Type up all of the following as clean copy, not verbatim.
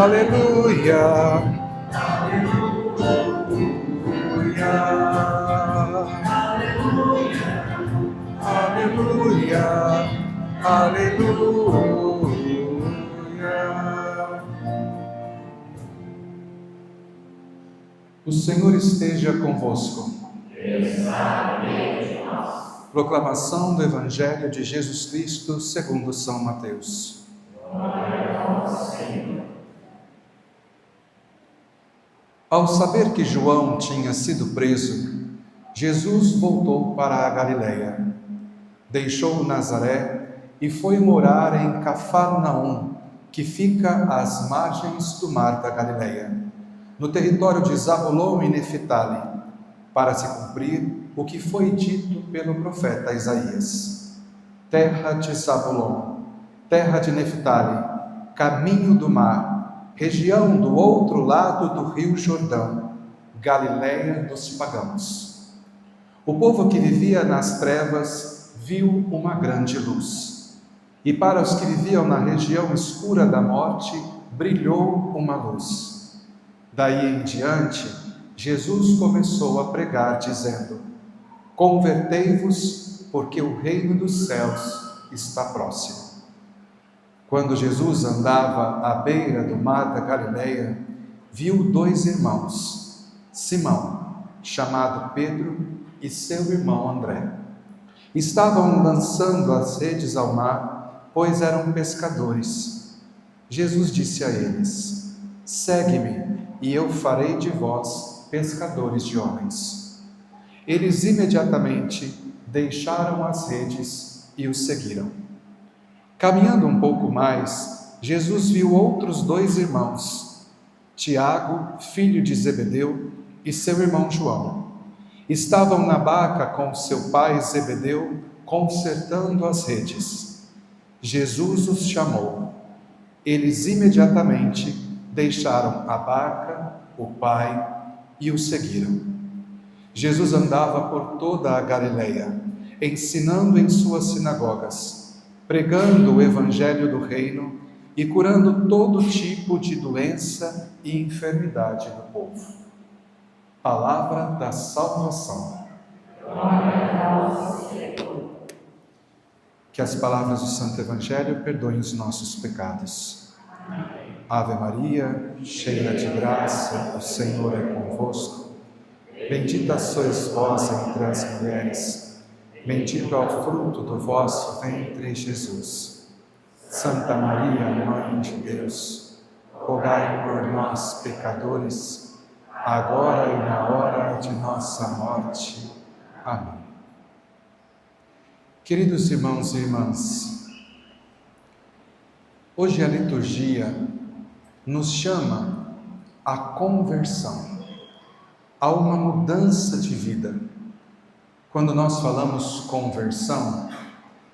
aleluia, aleluia, aleluia. O Senhor esteja convosco. Proclamação do Evangelho de Jesus Cristo segundo São Mateus. Ao saber que João tinha sido preso, Jesus voltou para a Galileia. Deixou Nazaré e foi morar em Cafarnaum, que fica às margens do mar da Galileia, no território de Zabulon e Neftali, para se cumprir o que foi dito pelo profeta Isaías. Terra de Zabulon, terra de Neftali, caminho do mar, região do outro lado do rio Jordão, Galileia dos pagãos. O povo que vivia nas trevas viu uma grande luz, e para os que viviam na região escura da morte, brilhou uma luz. Daí em diante, Jesus começou a pregar, dizendo: convertei-vos, porque o reino dos céus está próximo. Quando Jesus andava à beira do mar da Galileia, viu dois irmãos, Simão, chamado Pedro, e seu irmão André. Estavam lançando as redes ao mar, pois eram pescadores. Jesus disse a eles: segue-me, e eu farei de vós pescadores de homens. Eles imediatamente deixaram as redes e o seguiram. Caminhando um pouco mais, Jesus viu outros dois irmãos, Tiago, filho de Zebedeu, e seu irmão João. Estavam na barca com seu pai Zebedeu, consertando as redes. Jesus os chamou. Eles imediatamente deixaram a barca, o pai e o seguiram. Jesus andava por toda a Galileia, ensinando em suas sinagogas, pregando o evangelho do reino e curando todo tipo de doença e enfermidade do povo. Palavra da salvação. Que as palavras do Santo Evangelho perdoem os nossos pecados. Ave Maria, cheia de graça, o Senhor é convosco. Bendita sois vós entre as mulheres, bendito é o fruto do vosso ventre, Jesus. Santa Maria, Mãe de Deus, rogai por nós, pecadores, agora e na hora de nossa morte. Amém. Queridos irmãos e irmãs, hoje a liturgia nos chama à conversão, a uma mudança de vida. Quando nós falamos conversão,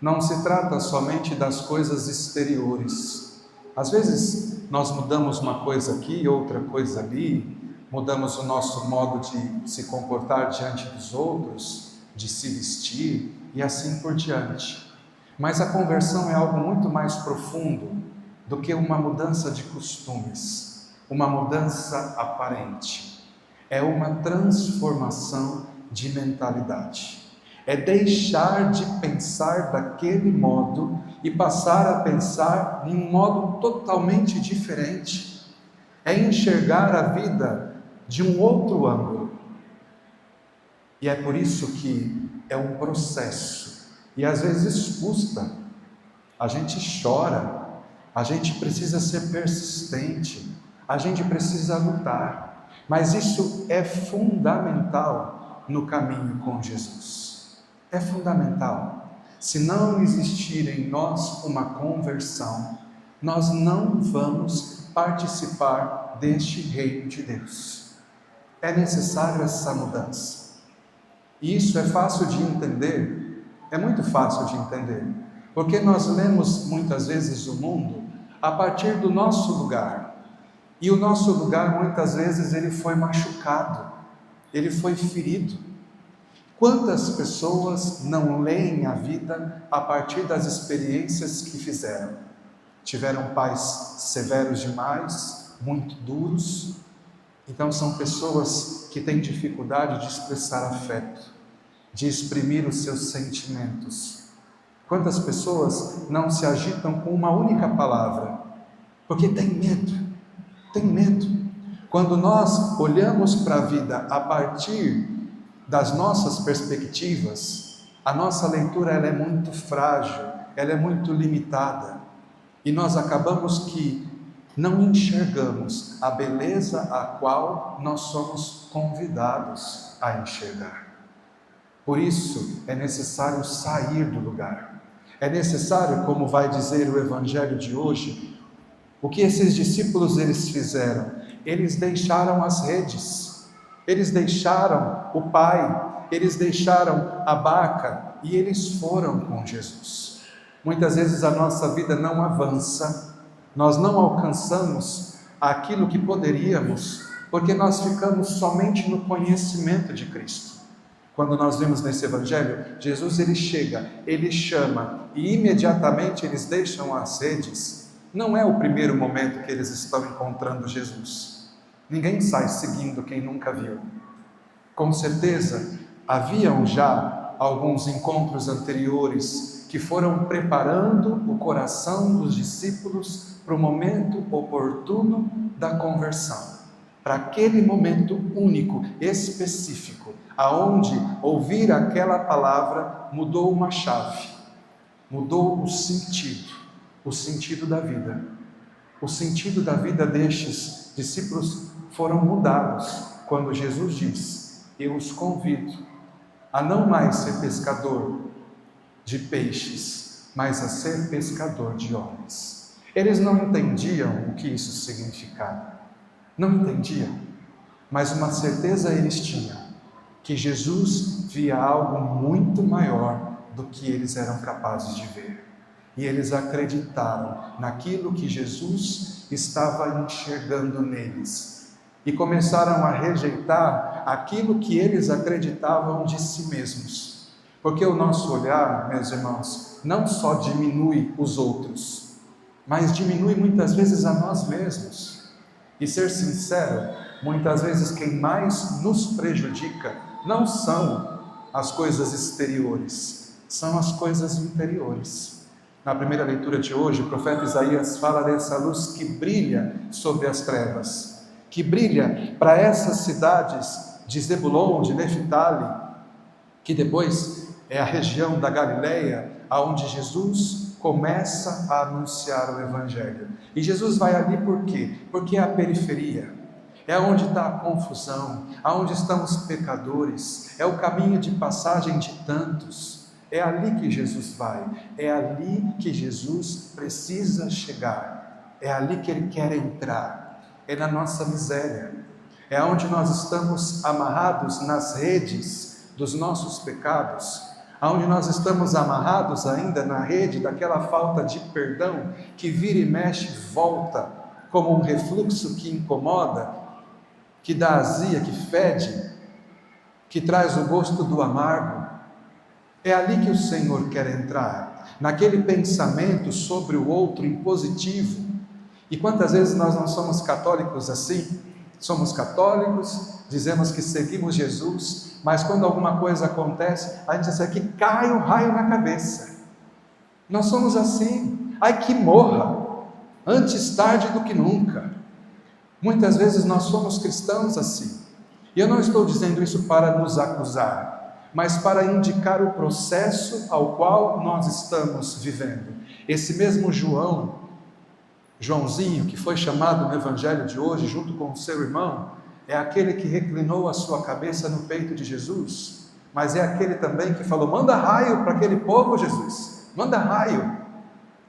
não se trata somente das coisas exteriores. Às vezes nós mudamos uma coisa aqui, outra coisa ali, mudamos o nosso modo de se comportar diante dos outros, de se vestir e assim por diante. Mas a conversão é algo muito mais profundo do que uma mudança de costumes, uma mudança aparente. É uma transformação de mentalidade. É deixar de pensar daquele modo e passar a pensar de um modo totalmente diferente. É enxergar a vida de um outro ângulo. E é por isso que é um processo. E às vezes custa. A gente chora. A gente precisa ser persistente. A gente precisa lutar. Mas isso é fundamental no caminho com Jesus. É fundamental. Se não existir em nós uma conversão, nós não vamos participar deste reino de Deus. É necessário essa mudança. E isso é fácil de entender, é muito fácil de entender, porque nós lemos muitas vezes o mundo a partir do nosso lugar. E o nosso lugar, muitas vezes, ele foi machucado, ele foi ferido. Quantas pessoas não leem a vida a partir das experiências que fizeram? Tiveram pais severos demais, muito duros. Então são pessoas que têm dificuldade de expressar afeto, de exprimir os seus sentimentos. Quantas pessoas não se agitam com uma única palavra? Porque tem medo, tem medo. Quando nós olhamos para a vida a partir das nossas perspectivas, a nossa leitura ela é muito frágil, ela é muito limitada. E nós acabamos que não enxergamos a beleza a qual nós somos convidados a enxergar. Por isso é necessário sair do lugar. É necessário, como vai dizer o Evangelho de hoje, o que esses discípulos eles fizeram? Eles deixaram as redes, eles deixaram o Pai, eles deixaram a barca e eles foram com Jesus. Muitas vezes a nossa vida não avança, nós não alcançamos aquilo que poderíamos, porque nós ficamos somente no conhecimento de Cristo. Quando nós vemos nesse Evangelho, Jesus ele chega, ele chama e imediatamente eles deixam as redes. Não é o primeiro momento que eles estão encontrando Jesus. Ninguém sai seguindo quem nunca viu. Com certeza, haviam já alguns encontros anteriores que foram preparando o coração dos discípulos para o momento oportuno da conversão. Para aquele momento único, específico, aonde ouvir aquela palavra mudou uma chave, mudou o sentido da vida. O sentido da vida destes discípulos foram mudados quando Jesus diz: eu os convido a não mais ser pescador de peixes, mas a ser pescador de homens. Eles não entendiam o que isso significava, não entendiam, mas uma certeza eles tinham, que Jesus via algo muito maior do que eles eram capazes de ver. E eles acreditaram naquilo que Jesus estava enxergando neles. E começaram a rejeitar aquilo que eles acreditavam de si mesmos. Porque o nosso olhar, meus irmãos, não só diminui os outros, mas diminui muitas vezes a nós mesmos. E ser sincero, muitas vezes quem mais nos prejudica não são as coisas exteriores, são as coisas interiores. Na primeira leitura de hoje, o profeta Isaías fala dessa luz que brilha sobre as trevas, que brilha para essas cidades de Zebulon, de Neftali, que depois é a região da Galileia, aonde Jesus começa a anunciar o Evangelho. E Jesus vai ali por quê? Porque é a periferia, é onde está a confusão, aonde estão os pecadores, é o caminho de passagem de tantos. É ali que Jesus vai, é ali que Jesus precisa chegar, é ali que Ele quer entrar, é na nossa miséria, é onde nós estamos amarrados nas redes dos nossos pecados, onde nós estamos amarrados ainda na rede daquela falta de perdão que vira e mexe, volta como um refluxo que incomoda, que dá azia, que fede, que traz o gosto do amargo. É ali que o Senhor quer entrar, naquele pensamento sobre o outro impositivo. E quantas vezes nós não somos católicos assim? Somos católicos, dizemos que seguimos Jesus, mas quando alguma coisa acontece, a gente diz que cai um raio na cabeça. Nós somos assim, ai que morra, antes tarde do que nunca. Muitas vezes nós somos cristãos assim. E eu não estou dizendo isso para nos acusar, mas para indicar o processo ao qual nós estamos vivendo. Esse mesmo Joãozinho, que foi chamado no Evangelho de hoje, junto com o seu irmão, é aquele que reclinou a sua cabeça no peito de Jesus, mas é aquele também que falou: manda raio para aquele povo, Jesus, manda raio.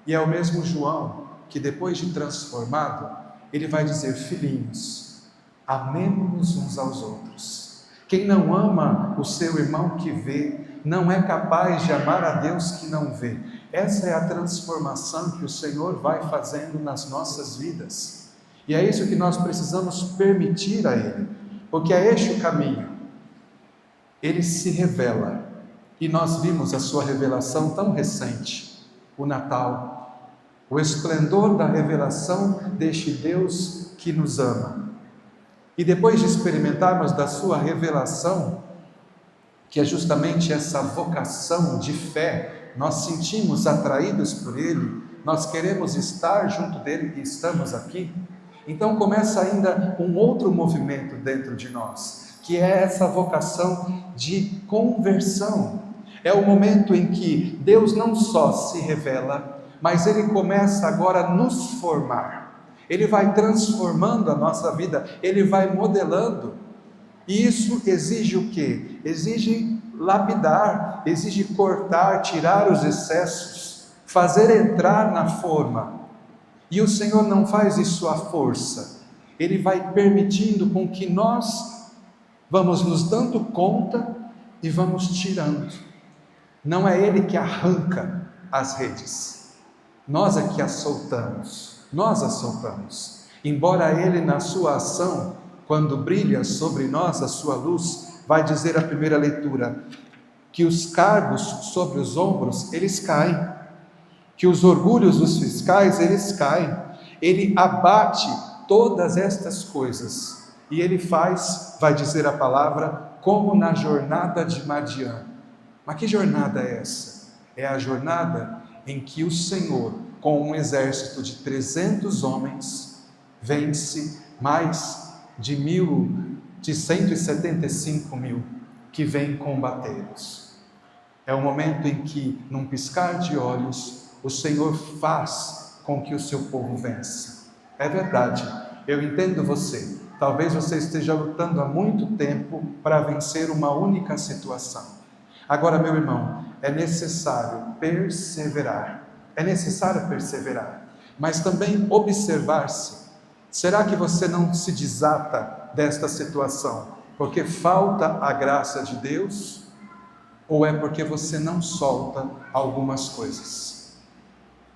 E é o mesmo João que, depois de transformado, ele vai dizer: filhinhos, amemo-nos uns aos outros. Quem não ama o seu irmão que vê, não é capaz de amar a Deus que não vê. Essa é a transformação que o Senhor vai fazendo nas nossas vidas. E é isso que nós precisamos permitir a Ele, porque é este o caminho. Ele se revela, e nós vimos a sua revelação tão recente, o Natal, o esplendor da revelação deste Deus que nos ama. E depois de experimentarmos da sua revelação, que é justamente essa vocação de fé, nós sentimos atraídos por Ele, nós queremos estar junto dele e estamos aqui. Então começa ainda um outro movimento dentro de nós, que é essa vocação de conversão. É o momento em que Deus não só se revela, mas Ele começa agora a nos formar. Ele vai transformando a nossa vida, Ele vai modelando. E isso exige o quê? Exige lapidar, exige cortar, tirar os excessos, fazer entrar na forma. E o Senhor não faz isso à força. Ele vai permitindo com que nós vamos nos dando conta e vamos tirando. Não é Ele que arranca as redes. Nós é que as soltamos. Nós as soltamos. Embora Ele na sua ação, quando brilha sobre nós a sua luz, vai dizer a primeira leitura, que os cargos sobre os ombros, eles caem, que os orgulhos dos fiscais, eles caem, Ele abate todas estas coisas, e Ele faz, vai dizer a palavra, como na jornada de Madian. Mas que jornada é essa? É a jornada em que o Senhor, com um exército de 300 homens, vence mais de 175 mil que vêm combatê-los. É o momento em que, num piscar de olhos, o Senhor faz com que o seu povo vença. É verdade, eu entendo você. Talvez você esteja lutando há muito tempo para vencer uma única situação. Agora, meu irmão, é necessário perseverar. É necessário perseverar, mas também observar-se. Será que você não se desata desta situação porque falta a graça de Deus? Ou é porque você não solta algumas coisas?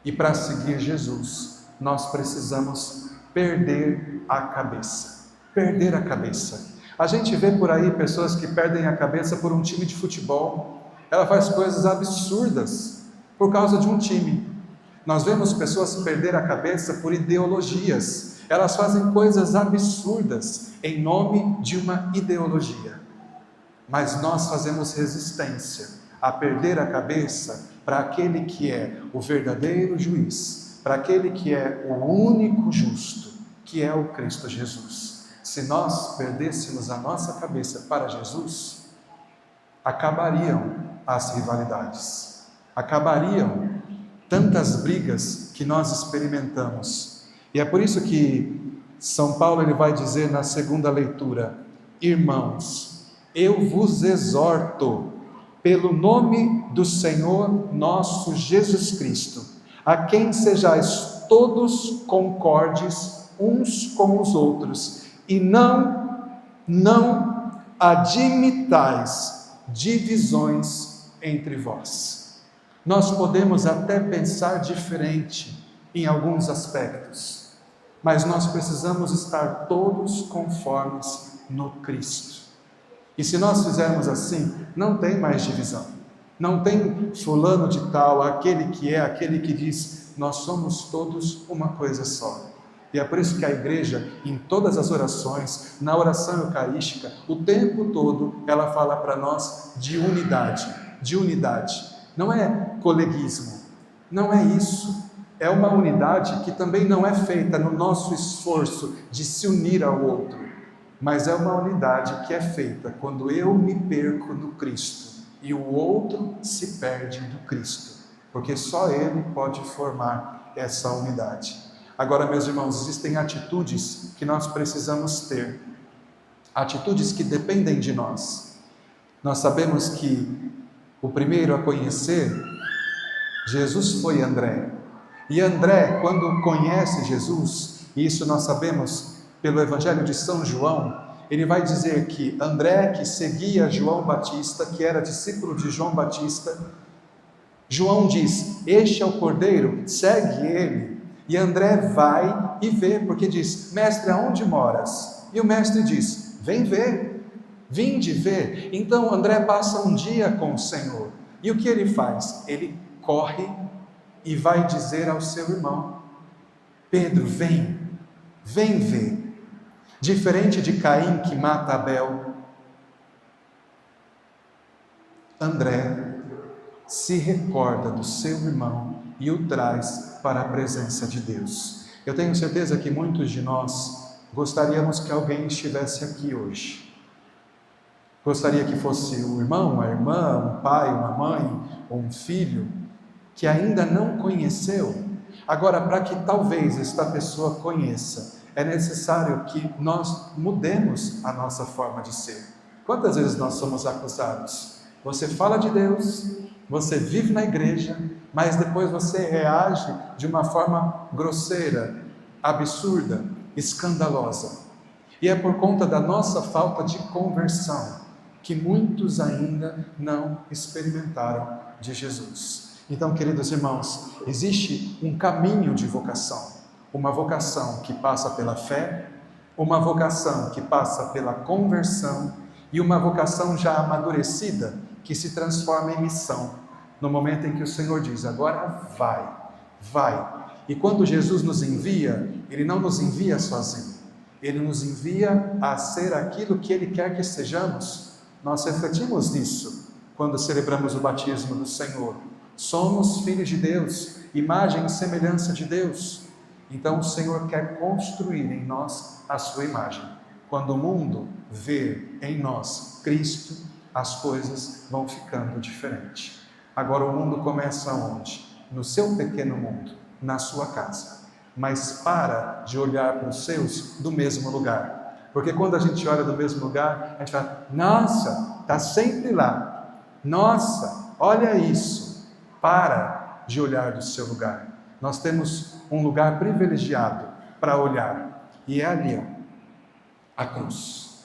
E para seguir Jesus, nós precisamos perder a cabeça. Perder a cabeça. A gente vê por aí pessoas que perdem a cabeça por um time de futebol. Ela faz coisas absurdas por causa de um time. Nós vemos pessoas perder a cabeça por ideologias. Elas fazem coisas absurdas em nome de uma ideologia. Mas nós fazemos resistência a perder a cabeça para aquele que é o verdadeiro juiz, para aquele que é o único justo, que é o Cristo Jesus. Se nós perdêssemos a nossa cabeça para Jesus, acabariam as rivalidades, acabariam tantas brigas que nós experimentamos. E é por isso que São Paulo ele vai dizer na segunda leitura: irmãos, eu vos exorto, pelo nome do Senhor nosso Jesus Cristo, a quem sejais todos concordes uns com os outros, e não admitais divisões entre vós. Nós podemos até pensar diferente em alguns aspectos, mas nós precisamos estar todos conformes no Cristo. E se nós fizermos assim, não tem mais divisão. Não tem fulano de tal, aquele que diz, nós somos todos uma coisa só. E é por isso que a igreja, em todas as orações, na oração eucarística, o tempo todo, ela fala para nós de unidade, de unidade. Não é coleguismo, não é isso. É uma unidade que também não é feita no nosso esforço de se unir ao outro, mas é uma unidade que é feita quando eu me perco no Cristo e o outro se perde no Cristo, porque só Ele pode formar essa unidade. Agora, meus irmãos, existem atitudes que nós precisamos ter, atitudes que dependem de nós. Nós sabemos que o primeiro a conhecer Jesus foi André. E André, quando conhece Jesus, e isso nós sabemos pelo Evangelho de São João, ele vai dizer que André, que seguia João Batista, que era discípulo de João Batista, João diz, este é o Cordeiro, segue ele. E André vai e vê, porque diz, mestre, aonde moras? E o mestre diz, vem ver, vinde ver. Então André passa um dia com o Senhor. E o que ele faz? Ele corre e vai dizer ao seu irmão: Pedro, vem ver. Diferente de Caim que mata Abel, André se recorda do seu irmão e o traz para a presença de Deus. Eu tenho certeza que muitos de nós gostaríamos que alguém estivesse aqui hoje. Gostaria que fosse um irmão, uma irmã, um pai, uma mãe ou um filho que ainda não conheceu. Agora, para que talvez esta pessoa conheça, é necessário que nós mudemos a nossa forma de ser. Quantas vezes nós somos acusados? Você fala de Deus, você vive na igreja, mas depois você reage de uma forma grosseira, absurda, escandalosa. E é por conta da nossa falta de conversão que muitos ainda não experimentaram de Jesus. Então, queridos irmãos, existe um caminho de vocação. Uma vocação que passa pela fé, uma vocação que passa pela conversão e uma vocação já amadurecida que se transforma em missão. No momento em que o Senhor diz: agora vai. E quando Jesus nos envia, Ele não nos envia sozinho. Ele nos envia a ser aquilo que Ele quer que sejamos. Nós refletimos nisso quando celebramos o batismo do Senhor. Somos filhos de Deus, imagem e semelhança de Deus. Então o Senhor quer construir em nós a sua imagem. Quando o mundo vê em nós Cristo, as coisas vão ficando diferentes. Agora o mundo começa onde? No seu pequeno mundo, na sua casa. Mas para de olhar para os seus do mesmo lugar. Porque quando a gente olha do mesmo lugar, a gente fala: nossa, está sempre lá. Nossa, olha isso. Para de olhar do seu lugar. Nós temos um lugar privilegiado para olhar. E é ali, a cruz.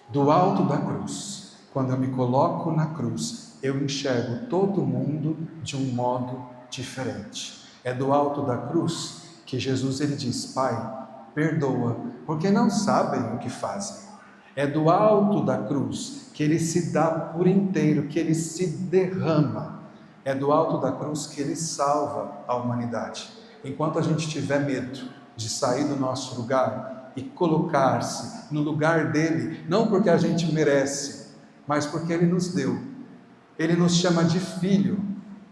Do alto da cruz, quando eu me coloco na cruz, eu enxergo todo mundo de um modo diferente. É do alto da cruz que Jesus ele diz: Pai, perdoa, porque não sabem o que fazem. É do alto da cruz que Ele se dá por inteiro, que Ele se derrama. É do alto da cruz que Ele salva a humanidade. Enquanto a gente tiver medo de sair do nosso lugar e colocar-se no lugar dEle, não porque a gente merece, mas porque Ele nos deu. Ele nos chama de filho.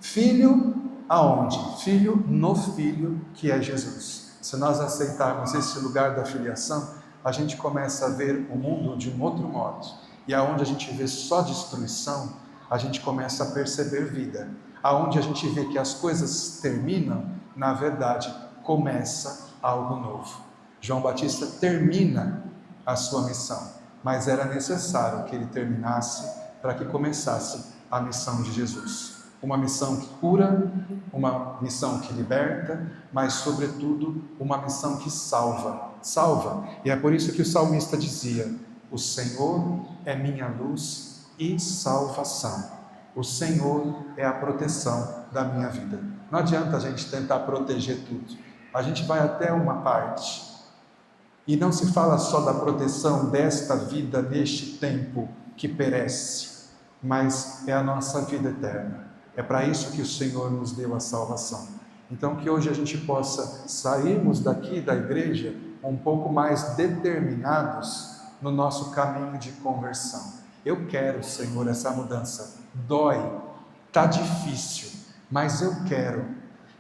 Filho aonde? Filho no Filho, que é Jesus. Se nós aceitarmos esse lugar da filiação, a gente começa a ver o mundo de um outro modo. E aonde a gente vê só destruição, a gente começa a perceber vida. Aonde a gente vê que as coisas terminam, na verdade, começa algo novo. João Batista termina a sua missão, mas era necessário que ele terminasse para que começasse a missão de Jesus. Uma missão que cura, uma missão que liberta, mas sobretudo uma missão que salva. E é por isso que o salmista dizia: o Senhor é minha luz e salvação. O Senhor é a proteção da minha vida. Não adianta a gente tentar proteger tudo. A gente vai até uma parte. E não se fala só da proteção desta vida, neste tempo que perece, mas é a nossa vida eterna. É para isso que o Senhor nos deu a salvação. Então que hoje a gente possa sairmos daqui da igreja um pouco mais determinados no nosso caminho de conversão. Eu quero, Senhor, essa mudança. Dói, está difícil, mas eu quero.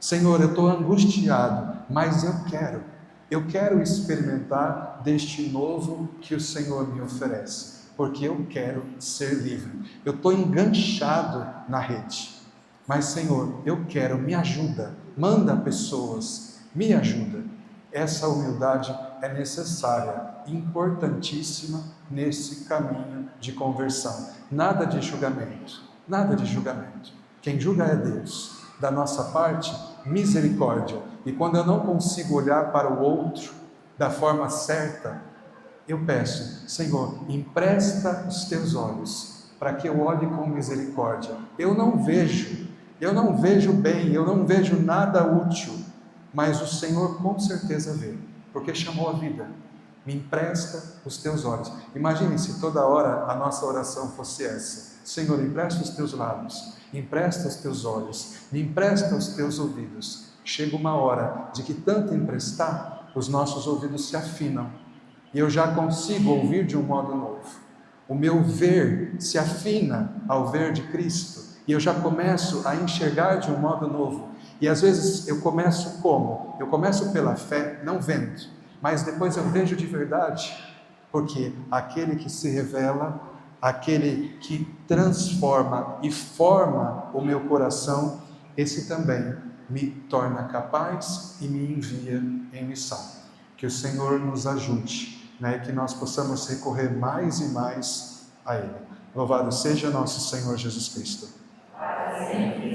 Senhor, eu estou angustiado, mas eu quero. Eu quero experimentar deste novo que o Senhor me oferece, porque eu quero ser livre. Eu estou enganchado na rede. Mas, Senhor, eu quero, me ajuda, manda pessoas, me ajuda. Essa humildade é necessária, importantíssima nesse caminho de conversão. Nada de julgamento, nada de julgamento. Quem julga é Deus. Da nossa parte, misericórdia. E quando eu não consigo olhar para o outro da forma certa, eu peço: Senhor, empresta os teus olhos para que eu olhe com misericórdia. Eu não vejo bem, eu não vejo nada útil, mas o Senhor com certeza vê, porque chamou a vida. Me empresta os teus olhos. Imagine se toda hora a nossa oração fosse essa: Senhor, empresta os teus lábios, empresta os teus olhos, me empresta os teus ouvidos. Chega uma hora de que tanto emprestar, os nossos ouvidos se afinam e eu já consigo ouvir de um modo novo. O meu ver se afina ao ver de Cristo e eu já começo a enxergar de um modo novo. E às vezes eu começo como? Eu começo pela fé, não vendo, mas depois eu vejo de verdade, porque aquele que se revela, aquele que transforma e forma o meu coração, esse também me torna capaz e me envia em missão. Que o Senhor nos ajude, que nós possamos recorrer mais e mais a Ele. Louvado seja nosso Senhor Jesus Cristo. Amém.